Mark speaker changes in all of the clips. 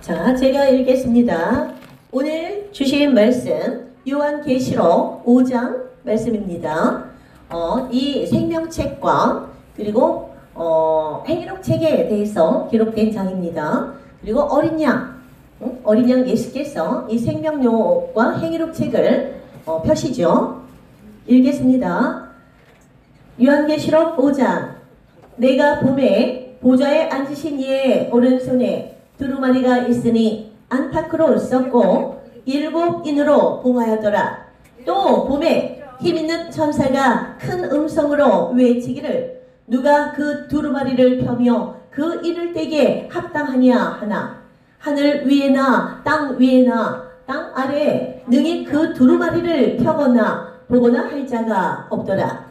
Speaker 1: 자, 제가 읽겠습니다. 오늘 주신 말씀 요한계시록 5장 말씀입니다. 이 생명책과 그리고 행위록책에 대해서 기록된 장입니다. 그리고 어린 양 예수께서 이 생명록과 행위록책을 펴시죠. 읽겠습니다. 요한계시록 5장. 내가 봄에 보좌에 앉으신 이의 오른손에 두루마리가 있으니 안팎으로 썼고 7인으로 봉하였더라. 또 봄에 힘있는 천사가 큰 음성으로 외치기를 누가 그 두루마리를 펴며 그 인을 떼기에 합당하냐 하나 하늘 위에나 땅 위에나 땅 아래에 능히 그 두루마리를 펴거나 보거나 할 자가 없더라.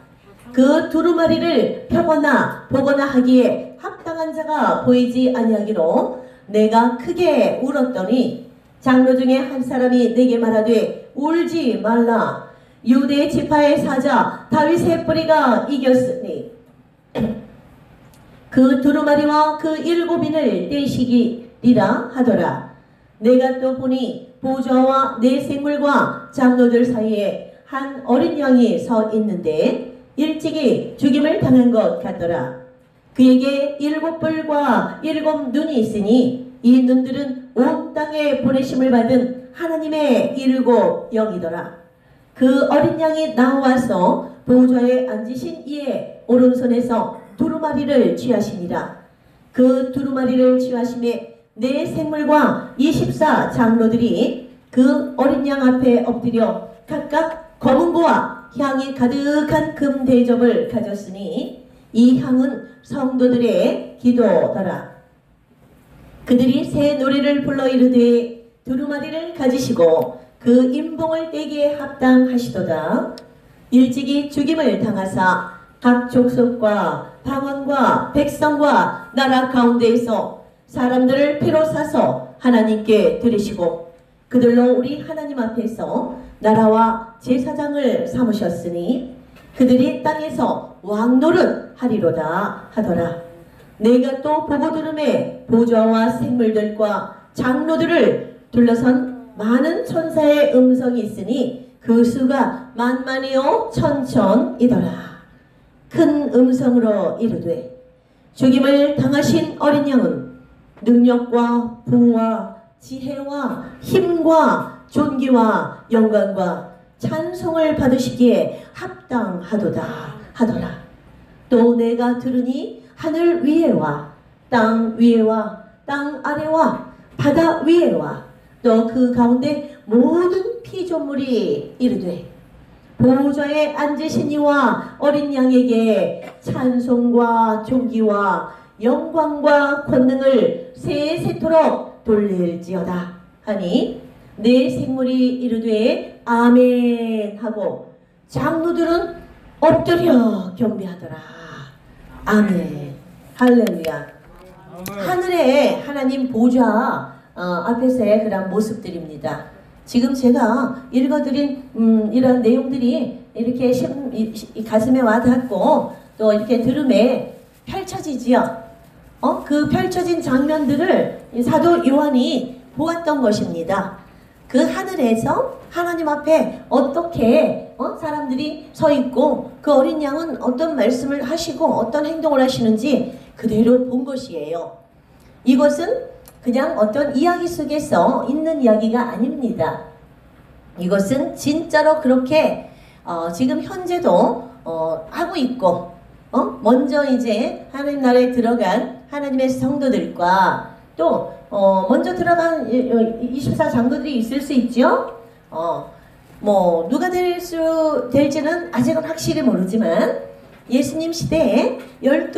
Speaker 1: 그 두루마리를 펴거나 보거나 하기에 합당한 자가 보이지 아니하기로 내가 크게 울었더니 장로 중에 한 사람이 내게 말하되 울지 말라. 유대 지파의 사자 다윗의 뿌리가 이겼으니 그 두루마리와 그 7인을 떼시기리라 하더라. 내가 또 보니 보좌와 네 생물과 장로들 사이에 한 어린 양이 서 있는데 일찍이 죽임을 당한 것 같더라. 그에게 7뿔과 7눈이 있으니 이 눈들은 온 땅에 보내심을 받은 하나님의 7 영이더라. 그 어린 양이 나와서 보좌에 앉으신 이의 오른손에서 두루마리를 취하시니라. 그 두루마리를 취하심에 네 생물과 24 장로들이 그 어린 양 앞에 엎드려 각각 검은 보와 향이 가득한 금 대접을 가졌으니 이 향은 성도들의 기도더라. 그들이 새 노래를 불러 이르되 두루마리를 가지시고 그 임봉을 떼기에 합당하시도다. 일찍이 죽임을 당하사 각 족속과 방언과 백성과 나라 가운데에서 사람들을 피로 사서 하나님께 드리시고 그들로 우리 하나님 앞에서 나라와 제사장을 삼으셨으니 그들이 땅에서 왕노릇 하리로다 하더라. 내가 또 보고 들음에 보좌와 생물들과 장로들을 둘러선 많은 천사의 음성이 있으니 그 수가 만만이요 천천이더라. 큰 음성으로 이르되 죽임을 당하신 어린 양은 능력과 부와 지혜와 힘과 존귀와 영광과 찬송을 받으시기에 합당하도다 하더라. 또 내가 들으니 하늘 위에와 땅 위에와 땅 아래와 바다 위에와 또 그 가운데 모든 피조물이 이르되 보좌에 앉으신 이와 어린 양에게 찬송과 존귀와 영광과 권능을 세세토록 돌릴지어다 하니 네 생물이 이르되 아멘 하고 장로들은 엎드려 경배하더라. 아멘. 할렐루야. 하늘에 하나님 보좌 앞에서의 그런 모습들입니다. 지금 제가 읽어드린 이런 내용들이 이렇게 가슴에 와닿고 또 이렇게 들음에 펼쳐지지요. 그 펼쳐진 장면들을 사도 요한이 보았던 것입니다. 그 하늘에서 하나님 앞에 어떻게 사람들이 서 있고 그 어린 양은 어떤 말씀을 하시고 어떤 행동을 하시는지 그대로 본 것이에요. 이것은 그냥 어떤 이야기 속에서 있는 이야기가 아닙니다. 이것은 진짜로 그렇게 지금 현재도 하고 있고 먼저 이제 하나님 나라에 들어간 하나님의 성도들과 또 먼저 들어간 24 장로들이 있을 수 있죠. 뭐 누가 될지는 아직은 확실히 모르지만 예수님 시대에 12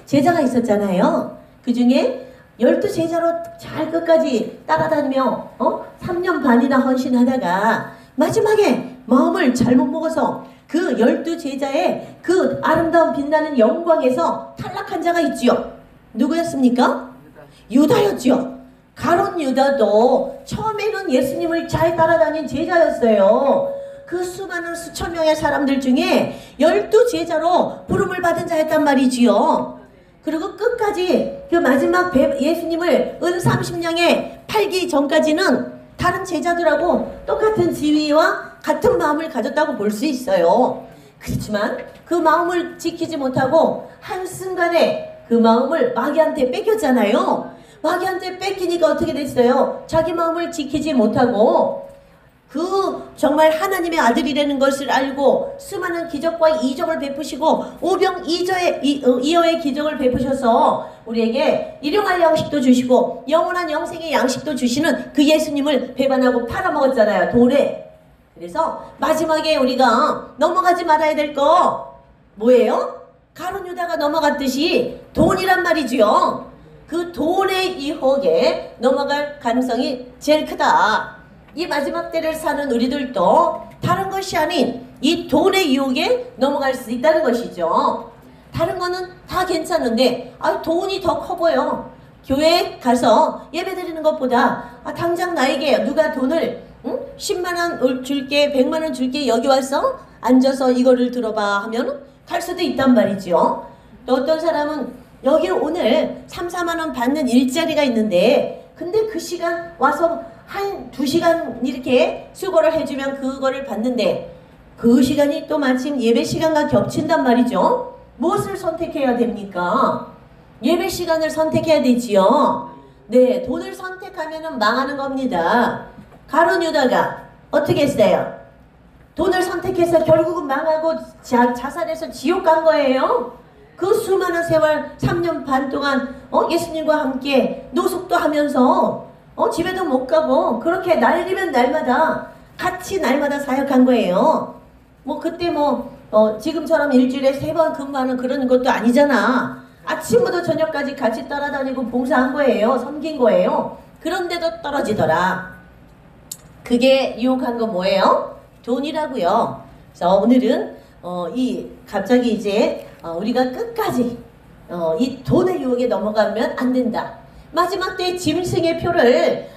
Speaker 1: 제자가 있었잖아요. 그 중에 12 제자로 잘 끝까지 따라다니며 3년 반이나 헌신하다가 마지막에 마음을 잘못 먹어서 그 12 제자의 그 아름다운 빛나는 영광에서 탈락한 자가 있지요. 누구였습니까? 유다였지요. 가룟 유다도 처음에는 예수님을 잘 따라다닌 제자였어요. 그 수많은 수천 명의 사람들 중에 12 제자로 부름을 받은 자였단 말이지요. 그리고 끝까지 그 마지막 예수님을 은 30냥에 팔기 전까지는 다른 제자들하고 똑같은 지위와 같은 마음을 가졌다고 볼 수 있어요. 그렇지만 그 마음을 지키지 못하고 한순간에 그 마음을 마귀한테 뺏겼잖아요. 마귀한테 뺏기니까 어떻게 됐어요? 자기 마음을 지키지 못하고 그 정말 하나님의 아들이라는 것을 알고 수많은 기적과 이적을 베푸시고 오병이어의 기적을 베푸셔서 우리에게 일용할 양식도 주시고 영원한 영생의 양식도 주시는 그 예수님을 배반하고 팔아먹었잖아요. 돈에. 그래서 마지막에 우리가 넘어가지 말아야 될 거 뭐예요? 가룟 유다가 넘어갔듯이 돈이란 말이지요. 그 돈의 유혹에 넘어갈 가능성이 제일 크다. 이 마지막 때를 사는 우리들도 다른 것이 아닌 이 돈의 유혹에 넘어갈 수 있다는 것이죠. 다른 거는 다 괜찮은데 돈이 더 커 보여. 교회에 가서 예배 드리는 것보다 당장 나에게 누가 돈을 10만원 줄게 100만원 줄게 여기 와서 앉아서 이거를 들어봐 하면 갈 수도 있단 말이죠. 또 어떤 사람은 여기 오늘 3, 4만원 받는 일자리가 있는데 근데 그 시간 와서 한 2시간 이렇게 수고를 해주면 그거를 받는데 그 시간이 또 마침 예배 시간과 겹친단 말이죠. 무엇을 선택해야 됩니까? 예배 시간을 선택해야 되지요. 네, 돈을 선택하면 망하는 겁니다. 가룟 유다가 어떻게 했어요? 돈을 선택해서 결국은 망하고 자살해서 지옥 간 거예요. 그 수많은 세월 3년 반 동안 예수님과 함께 노숙도 하면서 집에도 못 가고 그렇게 날이면 날마다 같이 날마다 사역한 거예요. 그때 지금처럼 일주일에 3번 근무하는 그런 것도 아니잖아. 아침부터 저녁까지 같이 따라다니고 봉사한 거예요. 섬긴 거예요. 그런데도 떨어지더라. 그게 유혹한 거 뭐예요? 돈이라고요. 그래서 오늘은 갑자기 이제 우리가 끝까지 이 돈의 유혹에 넘어가면 안 된다. 마지막 때 짐승의 표를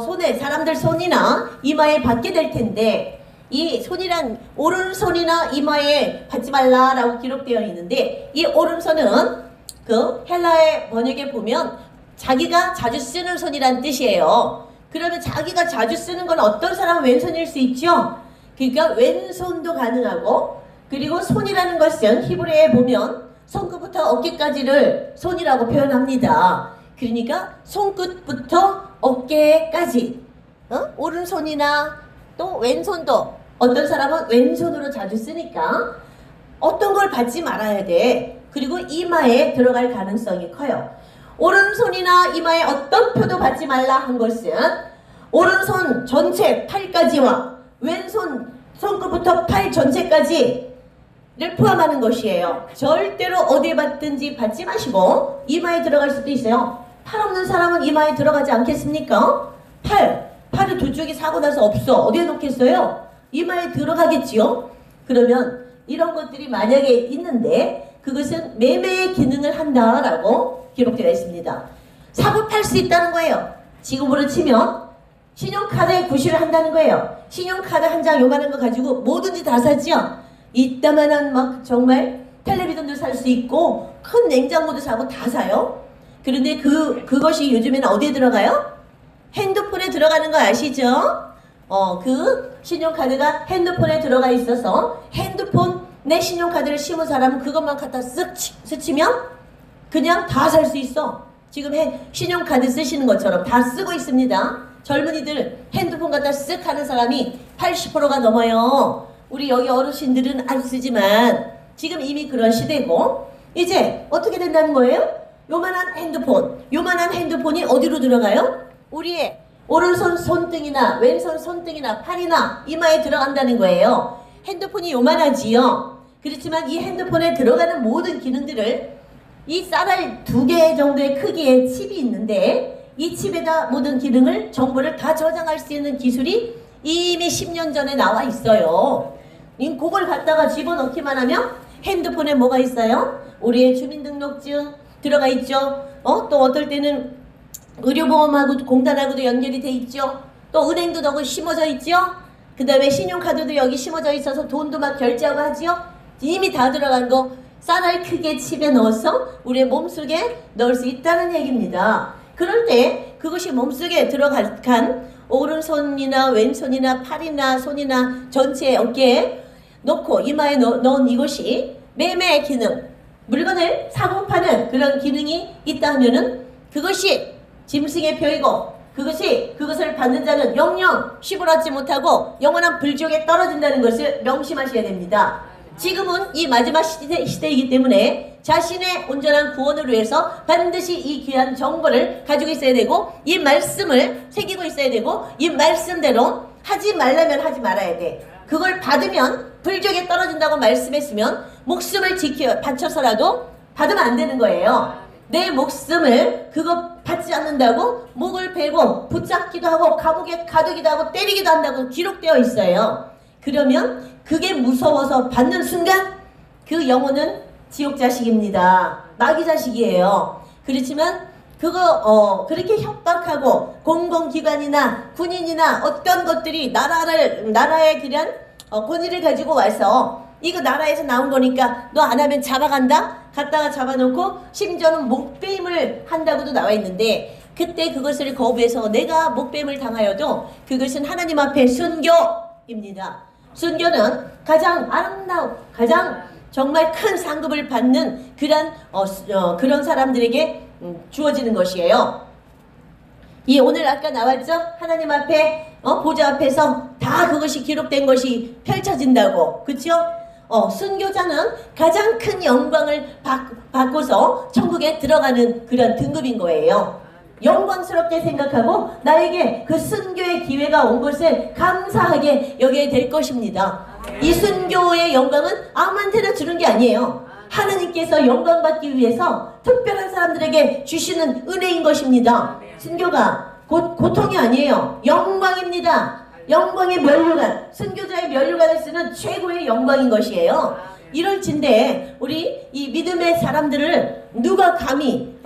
Speaker 1: 손에 사람들 손이나 이마에 받게 될 텐데 이 손이란 오른손이나 이마에 받지 말라라고 기록되어 있는데 이 오른손은 그 헬라의 번역에 보면 자기가 자주 쓰는 손이란 뜻이에요. 그러면 자기가 자주 쓰는 건 어떤 사람은 왼손일 수 있죠. 그러니까 왼손도 가능하고 그리고 손이라는 것은 히브리어에 보면 손끝부터 어깨까지를 손이라고 표현합니다. 그러니까 손끝부터 어깨까지 오른손이나 또 왼손도 어떤 사람은 왼손으로 자주 쓰니까 어떤 걸 받지 말아야 돼. 그리고 이마에 들어갈 가능성이 커요. 오른손이나 이마에 어떤 표도 받지 말라 한 것은 오른손 전체 팔까지와 왼손 손끝부터 팔 전체까지를 포함하는 것이에요. 절대로 어디에 받든지 받지 마시고 이마에 들어갈 수도 있어요. 팔 없는 사람은 이마에 들어가지 않겠습니까? 팔을 두 쪽이 사고 나서 없어. 어디에 놓겠어요? 이마에 들어가겠지요? 그러면 이런 것들이 만약에 있는데 그것은 매매의 기능을 한다라고 기록되어 있습니다. 사고 팔 수 있다는 거예요. 지금으로 치면 신용카드에 구실을 한다는 거예요. 신용카드 한 장 요만한 거 가지고 뭐든지 다 사지요. 이따만한 막 정말 텔레비전도 살 수 있고 큰 냉장고도 사고 다 사요. 그런데 그것이 요즘에는 어디에 들어가요? 핸드폰에 들어가는 거 아시죠? 그 신용카드가 핸드폰에 들어가 있어서 핸드폰 내 신용카드를 심은 사람은 그것만 갖다 쓱 스치면 그냥 다 살 수 있어. 지금 신용카드 쓰시는 것처럼 다 쓰고 있습니다. 젊은이들 핸드폰 갖다 쓱 하는 사람이 80%가 넘어요. 우리 여기 어르신들은 안 쓰지만 지금 이미 그런 시대고 이제 어떻게 된다는 거예요? 요만한 핸드폰이 어디로 들어가요? 우리의 오른손 손등이나 왼손 손등이나 팔이나 이마에 들어간다는 거예요. 핸드폰이 요만하지요. 그렇지만 이 핸드폰에 들어가는 모든 기능들을 이 쌀알 2개 정도의 크기의 칩이 있는데 이 칩에다 모든 기능을 정보를 다 저장할 수 있는 기술이 이미 10년 전에 나와 있어요. 그걸 갖다가 집어넣기만 하면 핸드폰에 뭐가 있어요? 우리의 주민등록증 들어가 있죠. 또 어떨 때는 의료보험하고 공단하고도 연결이 돼 있죠. 또 은행도 너무 심어져 있죠. 그 다음에 신용카드도 여기 심어져 있어서 돈도 막 결제하고 하지요. 이미 다 들어간 거 쌀을 크게 칩에 넣어서 우리의 몸속에 넣을 수 있다는 얘기입니다. 그럴 때 그것이 몸속에 들어간 오른손이나 왼손이나 팔이나 손이나 전체 어깨에 넣고 이마에 넣은 이것이 매매 기능, 물건을 사고 파는 그런 기능이 있다 하면은 그것이 짐승의 표이고 그것을 받는 자는 영영 쉬부받지 못하고 영원한 불지옥에 떨어진다는 것을 명심하셔야 됩니다. 지금은 이 마지막 시대이기 때문에 자신의 온전한 구원을 위해서 반드시 이 귀한 정보를 가지고 있어야 되고 이 말씀을 새기고 있어야 되고 이 말씀대로 하지 말라면 하지 말아야 돼. 그걸 받으면 불지옥에 떨어진다고 말씀했으면 목숨을 바쳐서라도 받으면 안 되는 거예요. 내 목숨을 그거 받지 않는다고 목을 베고 붙잡기도 하고 감옥에 가두기도 하고 때리기도 한다고 기록되어 있어요. 그러면 그게 무서워서 받는 순간 그 영혼은 지옥 자식입니다. 마귀 자식이에요. 그렇지만 그렇게 협박하고 공공기관이나 군인이나 어떤 것들이 나라의 그런 권위를 가지고 와서 이거 나라에서 나온 거니까 너 안 하면 잡아간다? 갖다가 잡아놓고 심지어는 목배임을 한다고도 나와 있는데 그때 그것을 거부해서 내가 목배임을 당하여도 그것은 하나님 앞에 순교입니다. 순교는 가장 아름다운 가장 정말 큰 상급을 받는 그런 사람들에게 주어지는 것이에요. 이 오늘 아까 나왔죠? 하나님 앞에 보좌 앞에서 다 그것이 기록된 것이 펼쳐진다고. 그렇죠? 순교자는 가장 큰 영광을 받고서 천국에 들어가는 그런 등급인 거예요. 영광스럽게 생각하고 나에게 그 순교의 기회가 온 것을 감사하게 여겨야 될 것입니다. 이 순교의 영광은 아무한테나 주는 게 아니에요. 하나님께서 영광 받기 위해서 특별한 사람들에게 주시는 은혜인 것입니다. 순교가 고통이 아니에요. 영광입니다. 영광의 면류관, 순교자의 면류관을 쓰는 최고의 영광인 것이에요. 이럴진데 우리 이 믿음의 사람들을 누가 감히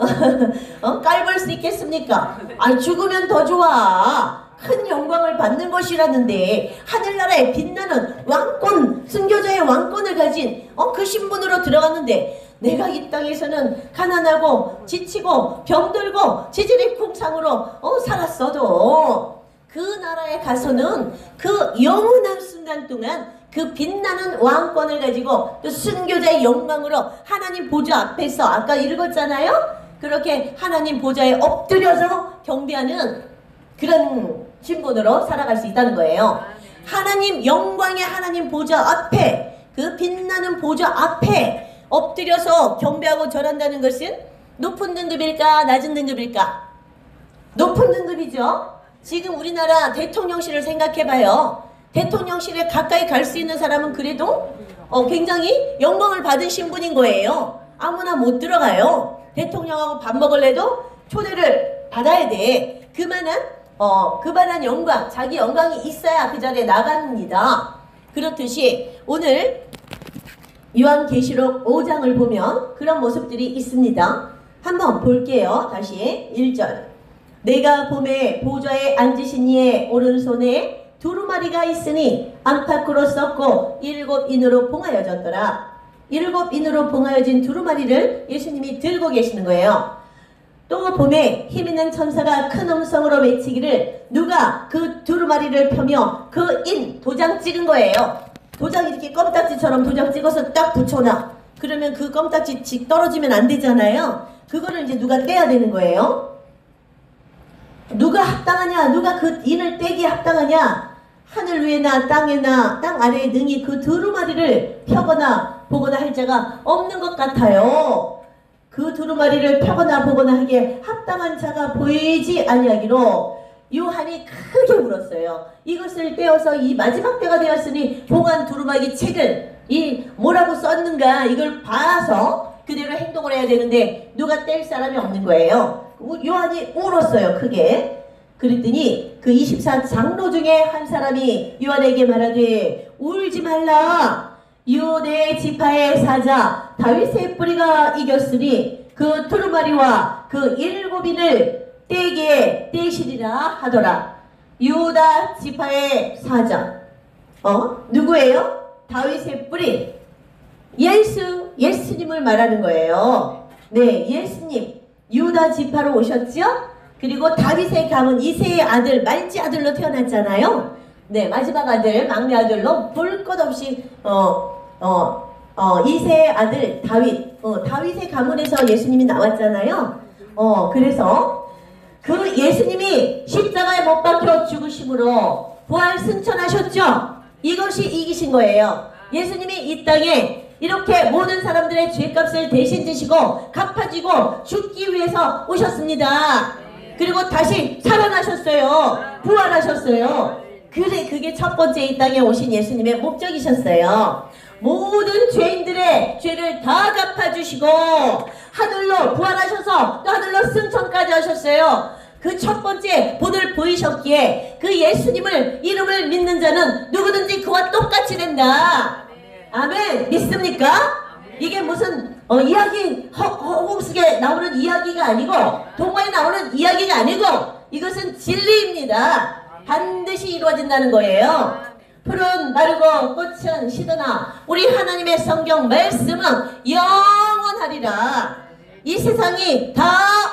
Speaker 1: 깔볼 수 있겠습니까? 아니 죽으면 더 좋아. 큰 영광을 받는 것이라는데 하늘나라에 빛나는 왕권, 순교자의 왕권을 가진 그 신분으로 들어갔는데 내가 이 땅에서는 가난하고 지치고 병들고 지질이 쿵상으로 살았어도 그 나라에 가서는 그 영원한 순간 동안 그 빛나는 왕권을 가지고 또 순교자의 영광으로 하나님 보좌 앞에서 아까 읽었잖아요. 그렇게 하나님 보좌에 엎드려서 경배하는 그런 신분으로 살아갈 수 있다는 거예요. 하나님 영광의 하나님 보좌 앞에 그 빛나는 보좌 앞에 엎드려서 경배하고 절한다는 것은 높은 등급일까 낮은 등급일까? 높은 등급이죠. 지금 우리나라 대통령실을 생각해봐요. 대통령실에 가까이 갈 수 있는 사람은 그래도 굉장히 영광을 받은 신분인 거예요. 아무나 못 들어가요. 대통령하고 밥 먹을래도 초대를 받아야 돼. 그만한 영광, 자기 영광이 있어야 그 자리에 나갑니다. 그렇듯이 오늘 요한계시록 5장을 보면 그런 모습들이 있습니다. 한번 볼게요. 다시 1절. 내가 봄에 보좌에 앉으신 이의 오른손에 두루마리가 있으니 안팎으로 썩고 7인으로 봉하여졌더라. 7인으로 봉하여진 두루마리를 예수님이 들고 계시는 거예요. 또 봄에 힘있는 천사가 큰 음성으로 외치기를 누가 그 두루마리를 펴며 그 도장 찍은 거예요. 도장 이렇게 껌딱지처럼 도장 찍어서 딱 붙여놔. 그러면 그 껌딱지 떨어지면 안 되잖아요. 그거를 이제 누가 떼야 되는 거예요. 누가 합당하냐? 누가 그 인을 떼기에 합당하냐? 하늘 위에나 땅에나 땅 아래에 능히 그 두루마리를 펴거나 보거나 할 자가 없는 것 같아요. 그 두루마리를 펴거나 보거나 하기에 합당한 자가 보이지 아니하기로 요한이 크게 울었어요. 이것을 떼어서 이 마지막 때가 되었으니 봉한 두루마리 책을 뭐라고 썼는가 이걸 봐서 그대로 행동을 해야 되는데 누가 뗄 사람이 없는 거예요. 요한이 울었어요. 크게. 그랬더니 그 24장로 중에 한 사람이 요한에게 말하되 울지 말라. 유대 지파의 사자 다윗의 뿌리가 이겼으니 그 두루마리와 그 7인을 떼게 떼시리라 하더라. 유다 지파의 사자 누구예요? 다윗의 뿌리 예수 예수님을 말하는 거예요. 네, 예수님 유다 지파로 오셨죠? 그리고 다윗의 가문 이새의 아들 말지 아들로 태어났잖아요. 네, 마지막 아들 막내 아들로 볼 것 없이 이새의 아들 다윗, 다윗의 가문에서 예수님이 나왔잖아요. 그래서 그 예수님이 십자가에 못 박혀 죽으심으로 부활 승천하셨죠? 이것이 이기신 거예요. 예수님이 이 땅에 이렇게 모든 사람들의 죄값을 대신 지시고 갚아지고 죽기 위해서 오셨습니다. 그리고 다시 살아나셨어요. 부활하셨어요. 그래, 그게 첫 번째 이 땅에 오신 예수님의 목적이셨어요. 모든 죄인들의 죄를 다 갚아주시고 하늘로 부활하셔서 또 하늘로 승천까지 하셨어요. 그 첫 번째 본을 보이셨기에 그 예수님을 이름을 믿는 자는 누구든지 그와 똑같이 된다. 아멘. 믿습니까? 이게 무슨 이야기 허공 속에 나오는 이야기가 아니고 동화에 나오는 이야기가 아니고 이것은 진리입니다. 반드시 이루어진다는 거예요. 풀은 마르고 꽃은 시드나 우리 하나님의 성경 말씀은 영원하리라. 이 세상이 다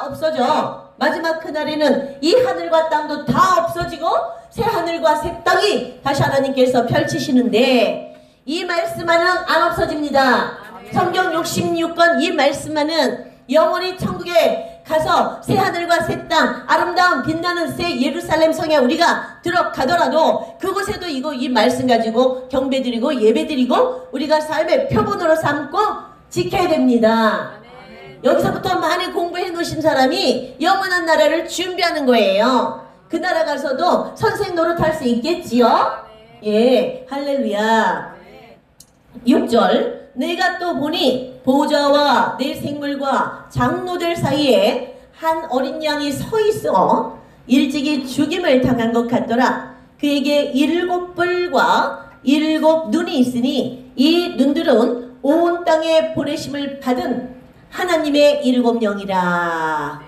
Speaker 1: 없어져. 마지막 그날에는 이 하늘과 땅도 다 없어지고 새 하늘과 새 땅이 다시 하나님께서 펼치시는데 이 말씀만은 안 없어집니다. 성경 66권 이 말씀만은 영원히 천국에 가서 새 하늘과 새 땅 아름다운 빛나는 새 예루살렘 성에 우리가 들어가더라도 그곳에도 이 말씀 가지고 경배드리고 예배드리고 우리가 삶의 표본으로 삼고 지켜야 됩니다. 여기서부터 많이 공부해 놓으신 사람이 영원한 나라를 준비하는 거예요. 그 나라 가서도 선생 노릇할 수 있겠지요? 예, 할렐루야. 6절 내가 또 보니 보좌와 내 생물과 장로들 사이에 한 어린 양이 서 있어 일찍이 죽임을 당한 것 같더라. 그에게 7뿔과 7 눈이 있으니 이 눈들은 온 땅에 보내심을 받은 하나님의 7 영이라.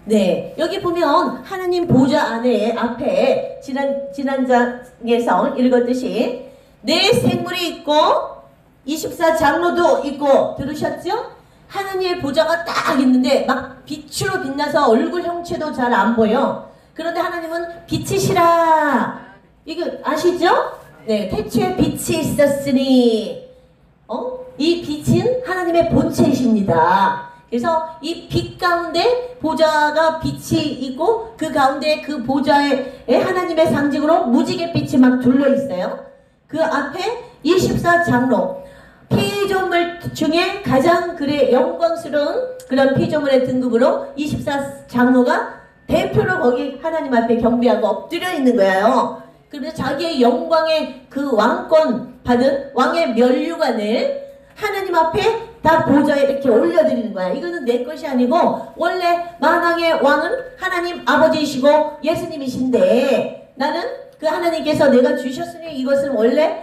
Speaker 1: 네, 여기 보면 하나님 보좌 안에 앞에 지난 장에서 읽었듯이 내 생물이 있고 24 장로도 있고 들으셨죠? 하나님의 보좌가 딱 있는데 막 빛으로 빛나서 얼굴 형체도 잘 안 보여. 그런데 하나님은 빛이시라. 이거 아시죠? 네, 태초에 빛이 있었으니 이 빛은 하나님의 본체이십니다. 그래서 이 빛 가운데 보좌가 빛이 있고 그 가운데 그 보좌에 하나님의 상징으로 무지개 빛이 막 둘러 있어요. 그 앞에 24 장로 피조물 중에 가장 영광스러운 그런 피조물의 등급으로 24 장로가 대표로 거기 하나님 앞에 경배하고 엎드려 있는 거예요. 그래서 자기의 영광의 그 왕권 받은 왕의 면류관을 하나님 앞에 다 보좌에 이렇게 올려드리는 거야. 이거는 내 것이 아니고 원래 만왕의 왕은 하나님 아버지이시고 예수님이신데 나는 그 하나님께서 내가 주셨으니 이것은 원래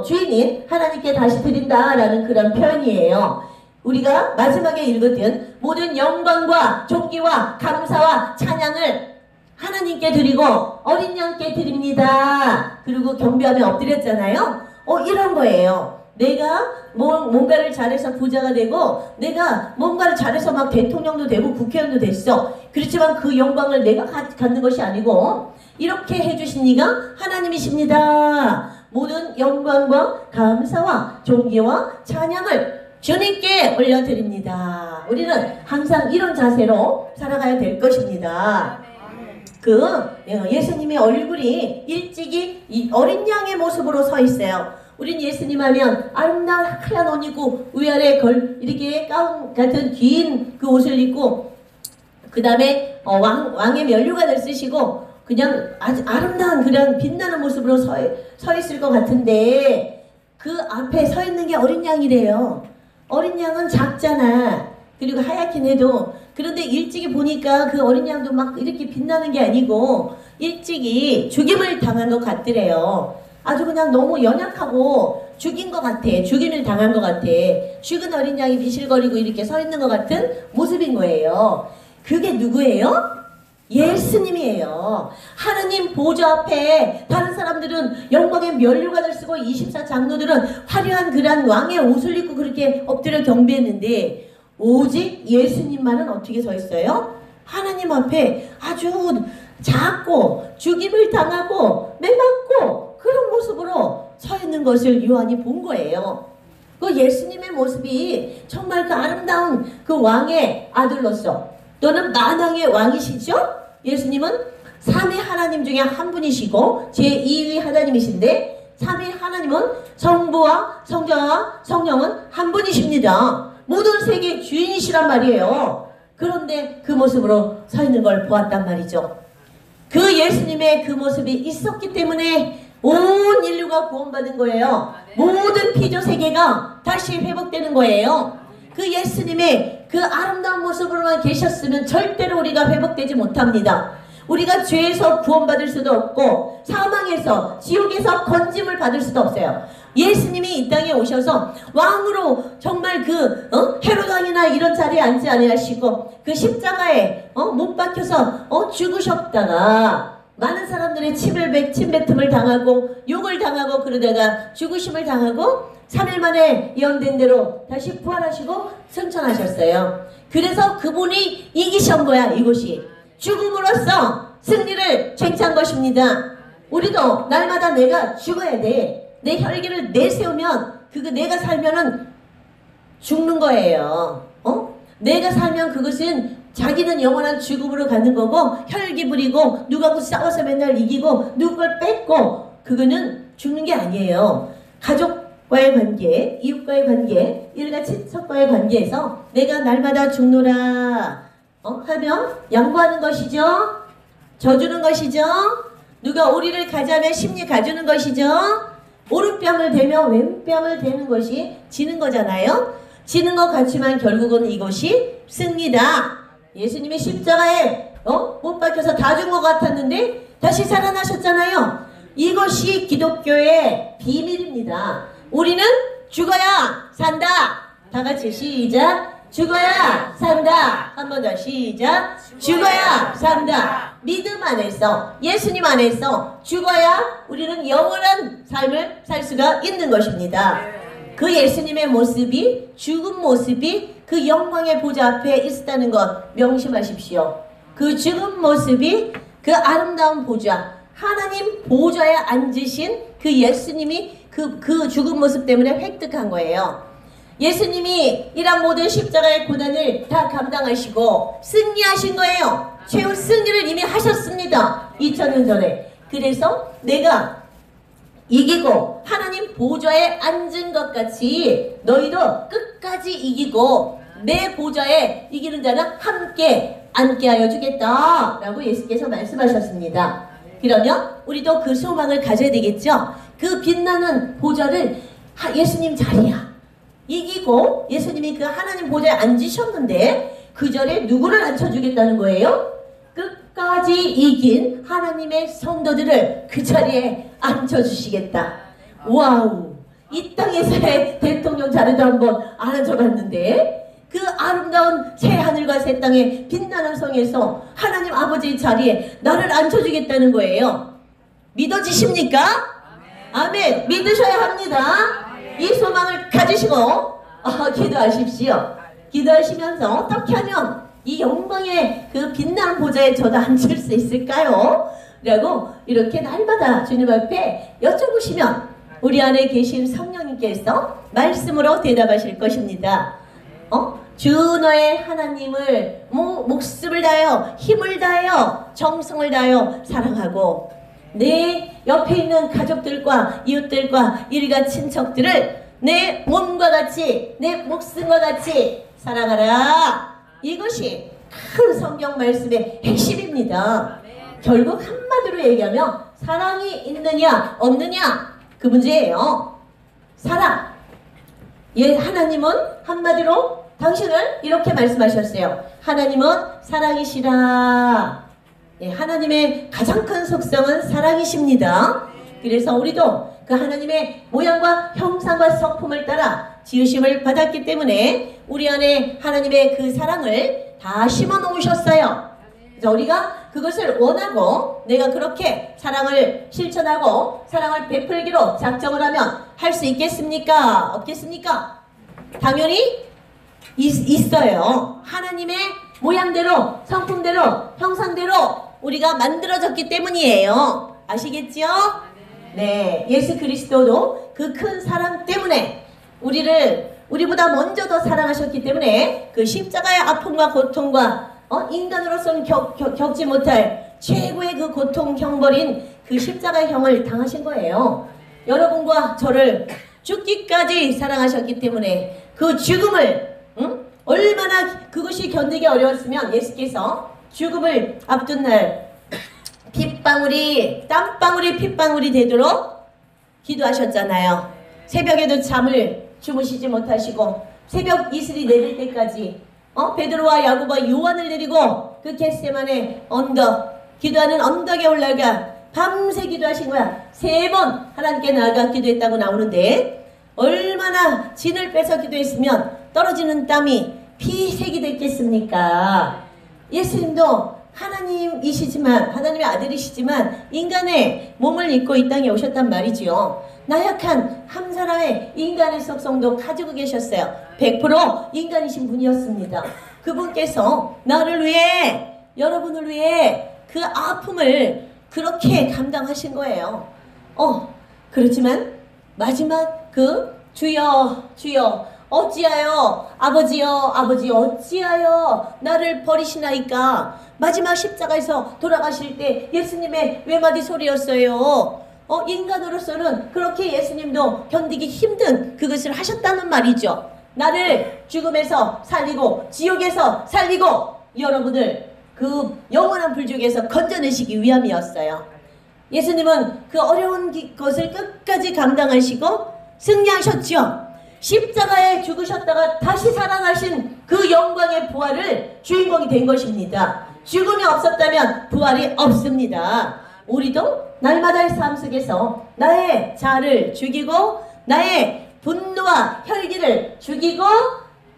Speaker 1: 주인인 하나님께 다시 드린다라는 그런 표현이에요. 우리가 마지막에 읽었던 모든 영광과 존귀와 감사와 찬양을 하나님께 드리고 어린 양께 드립니다. 그리고 경배하며 엎드렸잖아요. 이런 거예요. 내가 뭔가를 잘해서 부자가 되고 내가 뭔가를 잘해서 막 대통령도 되고 국회의원도 됐어. 그렇지만 그 영광을 내가 갖는 것이 아니고 이렇게 해주신 이가 하나님이십니다. 모든 영광과 감사와 존귀와 찬양을 주님께 올려드립니다. 우리는 항상 이런 자세로 살아가야 될 것입니다. 예수님의 얼굴이 일찍이 이 어린 양의 모습으로 서 있어요. 우린 예수님 하면 아름다운 하얀 옷 입고 위아래 이렇게 가운 같은 긴 그 옷을 입고 그 다음에 왕의 면류관을 쓰시고 그냥 아주 아름다운 그런 빛나는 모습으로 서 있을 것 같은데 그 앞에 서 있는 게 어린 양이래요. 어린 양은 작잖아. 그리고 하얗긴 해도 그런데 일찍이 보니까 그 어린 양도 막 이렇게 빛나는 게 아니고 일찍이 죽임을 당한 것 같더래요. 아주 그냥 너무 연약하고 죽인 것 같아. 죽임을 당한 것 같아. 죽은 어린 양이 비실거리고 이렇게 서 있는 것 같은 모습인 거예요. 그게 누구예요? 예수님이에요. 하나님 보좌 앞에 다른 사람들은 영광의 면류관을 쓰고 24장로들은 화려한 그런 왕의 옷을 입고 그렇게 엎드려 경배했는데 오직 예수님만은 어떻게 서 있어요? 하나님 앞에 아주 작고 죽임을 당하고 매맞고 그런 모습으로 서 있는 것을 요한이 본 거예요. 그 예수님의 모습이 정말 그 아름다운 그 왕의 아들로서 또는 만왕의 왕이시죠? 예수님은 삼위 하나님 중에 한 분이시고 제2위 하나님이신데 삼위 하나님은 성부와 성자와 성령은 한 분이십니다. 모든 세계의 주인이시란 말이에요. 그런데 그 모습으로 서 있는 걸 보았단 말이죠. 그 예수님의 그 모습이 있었기 때문에 온 인류가 구원받은 거예요. 모든 피조 세계가 다시 회복되는 거예요. 그 예수님의 그 아름다운 모습으로만 계셨으면 절대로 우리가 회복되지 못합니다. 우리가 죄에서 구원받을 수도 없고 사망에서 지옥에서 건짐을 받을 수도 없어요. 예수님이 이 땅에 오셔서 왕으로 정말 헤롯 왕이나 이런 자리에 앉지 아니하시고 그 십자가에 못 박혀서 죽으셨다가 많은 사람들의 침뱉음을 당하고 욕을 당하고 그러다가 죽으심을 당하고 3일 만에 예언된 대로 다시 부활하시고 승천하셨어요. 그래서 그분이 이기신 거야. 이곳이 죽음으로써 승리를 쟁취한 것입니다. 우리도 날마다 내가 죽어야 돼. 내 혈기를 내세우면 그거 내가 살면은 죽는 거예요. 내가 살면 그것은 자기는 영원한 죽음으로 가는 거고 혈기 부리고 누가하고 싸워서 맨날 이기고 누굴 뺏고 그거는 죽는 게 아니에요. 가족과의 관계, 이웃과의 관계, 일가 친척과의 관계에서 내가 날마다 죽노라 하면 양보하는 것이죠. 져주는 것이죠. 누가 오리를 가자면 심리 가주는 것이죠. 오른뺨을 대며 왼뺨을 대는 것이 지는 거잖아요. 지는 것 같지만 결국은 이것이 승리다. 예수님이 십자가에 못 박혀서 다 준 것 같았는데 다시 살아나셨잖아요. 이것이 기독교의 비밀입니다. 우리는 죽어야 산다. 다 같이 시작. 죽어야 산다. 한 번 더 시작. 죽어야 산다. 믿음 안에서 예수님 안에서 죽어야 우리는 영원한 삶을 살 수가 있는 것입니다. 그 예수님의 모습이 죽은 모습이 그 영광의 보좌 앞에 있었다는 것 명심하십시오. 그 죽은 모습이 그 아름다운 보좌 하나님 보좌에 앉으신 그 예수님이 그 죽은 모습 때문에 획득한 거예요. 예수님이 이런 모든 십자가의 고난을 다 감당하시고 승리하신 거예요. 최후 승리를 이미 하셨습니다. 2000년 전에. 그래서 내가 이기고 하나님 보좌에 앉은 것 같이 너희도 끝까지 이기고 내 보좌에 이기는 자는 함께 앉게 하여 주겠다 라고 예수께서 말씀하셨습니다. 그러면 우리도 그 소망을 가져야 되겠죠. 그 빛나는 보좌를 예수님 자리야. 이기고 예수님이 그 하나님 보좌에 앉으셨는데 그 자리에 누구를 앉혀주겠다는 거예요? 끝까지 이긴 하나님의 성도들을 그 자리에 앉혀주시겠다. 와우! 이 땅에서의 대통령 자리도 한번 안 앉혀봤는데 그 아름다운 새 하늘과 새 땅의 빛나는 성에서 하나님 아버지의 자리에 나를 앉혀주겠다는 거예요. 믿어지십니까? 아멘. 믿으셔야 합니다. 이 소망을 가지시고 기도하십시오. 기도하시면서 어떻게 하면 이 영광의 그 빛나는 보좌에 저도 앉을 수 있을까요? 라고 이렇게 날마다 주님 앞에 여쭤보시면 우리 안에 계신 성령님께서 말씀으로 대답하실 것입니다. 주 너의 하나님을 목숨을 다하여 힘을 다하여 정성을 다하여 사랑하고 내 옆에 있는 가족들과 이웃들과 일가 친척들을 내 몸과 같이 내 목숨과 같이 사랑하라. 이것이 큰 성경 말씀의 핵심입니다. 결국 한마디로 얘기하면 사랑이 있느냐 없느냐 그 문제예요. 사랑. 하나님은 한마디로 당신을 이렇게 말씀하셨어요. 하나님은 사랑이시라. 하나님의 가장 큰 속성은 사랑이십니다. 그래서 우리도 그 하나님의 모양과 형상과 성품을 따라 지으심을 받았기 때문에 우리 안에 하나님의 그 사랑을 다 심어 놓으셨어요. 그래서 우리가 그것을 원하고 내가 그렇게 사랑을 실천하고 사랑을 베풀기로 작정을 하면 할 수 있겠습니까? 없겠습니까? 당연히 있어요. 하나님의 모양대로, 성품대로, 형상대로 우리가 만들어졌기 때문이에요. 아시겠죠? 네, 예수 그리스도도 그 큰 사랑 때문에 우리보다 먼저 더 사랑하셨기 때문에 그 십자가의 아픔과 고통과 인간으로서는 겪지 못할 최고의 그 고통형벌인 그 십자가형을 당하신 거예요. 여러분과 저를 죽기까지 사랑하셨기 때문에 그 죽음을 얼마나 그것이 견디기 어려웠으면 예수께서 죽음을 앞둔 날 핏방울이 땀방울이 핏방울이 되도록 기도하셨잖아요. 새벽에도 잠을 주무시지 못하시고 새벽 이슬이 내릴 때까지 베드로와 야고보와 요한을 데리고 그 겟세마네 언덕, 기도하는 언덕에 올라가 밤새 기도하신 거야. 3번 하나님께 나아가 기도했다고 나오는데 얼마나 진을 빼서 기도했으면 떨어지는 땀이 피색이 됐겠습니까? 예수님도 하나님이시지만, 하나님의 아들이시지만 인간의 몸을 입고 이 땅에 오셨단 말이지요. 나약한 한 사람의 인간의 속성도 가지고 계셨어요. 100% 인간이신 분이었습니다. 그분께서 나를 위해, 여러분을 위해 그 아픔을 그렇게 감당하신 거예요. 그렇지만 마지막 그 주여 주여 어찌하여 아버지여 아버지여 어찌하여 나를 버리시나이까, 마지막 십자가에서 돌아가실 때 예수님의 외마디 소리였어요. 인간으로서는 그렇게 예수님도 견디기 힘든 그것을 하셨다는 말이죠. 나를 죽음에서 살리고 지옥에서 살리고 여러분을 그 영원한 불족에서 건져내시기 위함이었어요. 예수님은 그 어려운 것을 끝까지 감당하시고 승리하셨죠. 십자가에 죽으셨다가 다시 살아나신 그 영광의 부활을 주인공이 된 것입니다. 죽음이 없었다면 부활이 없습니다. 우리도 날마다의 삶 속에서 나의 자아를 죽이고 나의 분노와 혈기를 죽이고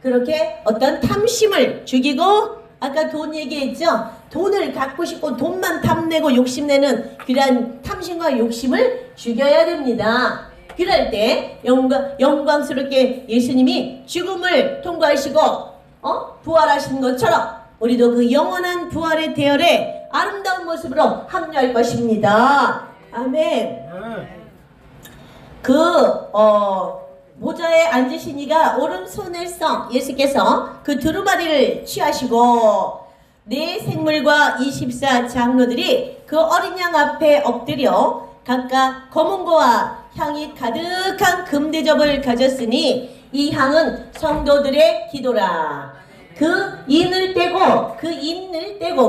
Speaker 1: 그렇게 어떤 탐심을 죽이고, 아까 돈 얘기했죠? 돈을 갖고 싶고 돈만 탐내고 욕심내는 그러한 탐심과 욕심을 죽여야 됩니다. 그럴 때 영광스럽게 예수님이 죽음을 통과하시고 부활하신 것처럼 우리도 그 영원한 부활의 대열에 아름다운 모습으로 합류할 것입니다. 아멘. 모자에 앉으신 이가 오른손에서 예수께서 그 두루마리를 취하시고 네 생물과 24 장로들이 그 어린 양 앞에 엎드려 각각 검은고와 향이 가득한 금대접을 가졌으니 이 향은 성도들의 기도라. 그 인을 떼고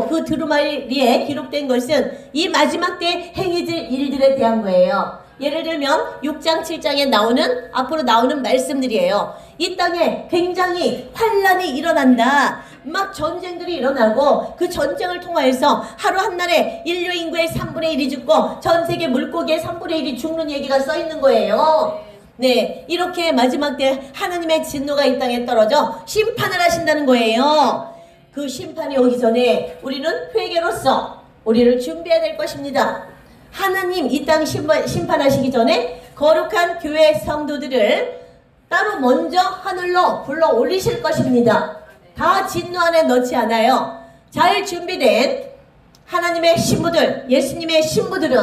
Speaker 1: 그 두루마리에 기록된 것은 이 마지막 때 행해질 일들에 대한 거예요. 예를 들면 6장 7장에 앞으로 나오는 말씀들이에요. 이 땅에 굉장히 환란이 일어난다. 막 전쟁들이 일어나고 그 전쟁을 통하여서 하루 한날에 인류 인구의 3분의 1이 죽고 전 세계 물고기의 3분의 1이 죽는 얘기가 써 있는 거예요. 네, 이렇게 마지막 때 하나님의 진노가 이 땅에 떨어져 심판을 하신다는 거예요. 그 심판이 오기 전에 우리는 회개로서 우리를 준비해야 될 것입니다. 하나님 이 땅 심판하시기 전에 거룩한 교회 성도들을 따로 먼저 하늘로 불러 올리실 것입니다. 다 진노 안에 넣지 않아요. 잘 준비된 하나님의 신부들, 예수님의 신부들은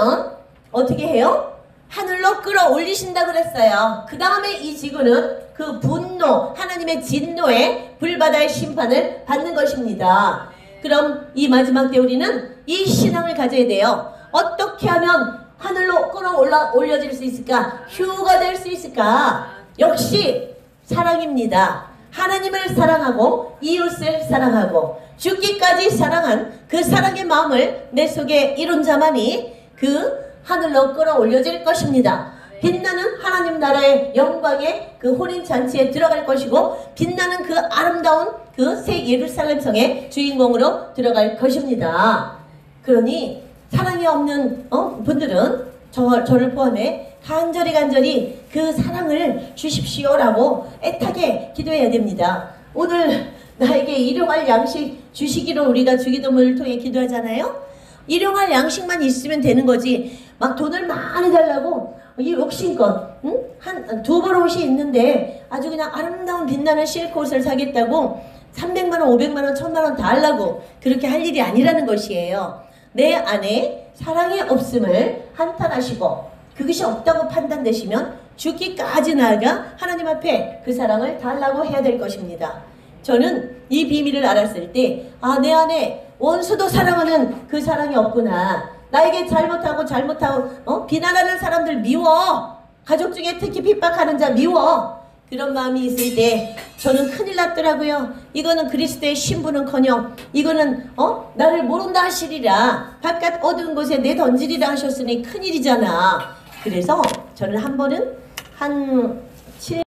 Speaker 1: 어떻게 해요? 하늘로 끌어올리신다 그랬어요. 그 다음에 이 지구는 그 분노, 하나님의 진노의 불바다의 심판을 받는 것입니다. 그럼 이 마지막 때 우리는 이 신앙을 가져야 돼요. 어떻게 하면 하늘로 끌어올려질 수 있을까? 휴가 될 수 있을까? 역시 사랑입니다. 하나님을 사랑하고 이웃을 사랑하고 죽기까지 사랑한 그 사랑의 마음을 내 속에 이룬 자만이 그 하늘로 끌어올려질 것입니다. 빛나는 하나님 나라의 영광의 그 혼인잔치에 들어갈 것이고 빛나는 그 아름다운 그 새 예루살렘 성의 주인공으로 들어갈 것입니다. 그러니 사랑이 없는 분들은 저를 포함해 간절히 그 사랑을 주십시오라고 애타게 기도해야 됩니다. 오늘 나에게 일용할 양식 주시기로 우리가 주기도문을 통해 기도하잖아요. 일용할 양식만 있으면 되는 거지. 막 돈을 많이 달라고 이 욕심껏 응? 한 두 벌 옷이 있는데 아주 그냥 아름다운 빛나는 실크 옷을 사겠다고 300만 원, 500만 원, 1000만 원 다 하려고 그렇게 할 일이 아니라는 것이에요. 내 안에 사랑이 없음을 한탄하시고 그것이 없다고 판단되시면 죽기까지 나아가 하나님 앞에 그 사랑을 달라고 해야 될 것입니다. 저는 이 비밀을 알았을 때 내 안에 원수도 사랑하는 그 사랑이 없구나. 나에게 잘못하고 비난하는 사람들 미워. 가족 중에 특히 핍박하는 자 미워. 그런 마음이 있을 때 저는 큰일 났더라고요. 이거는 그리스도의 신분은커녕 이거는 나를 모른다 하시리라. 바깥 어두운 곳에 내 던지리라 하셨으니 큰일이잖아. 그래서 저는 한 번은 한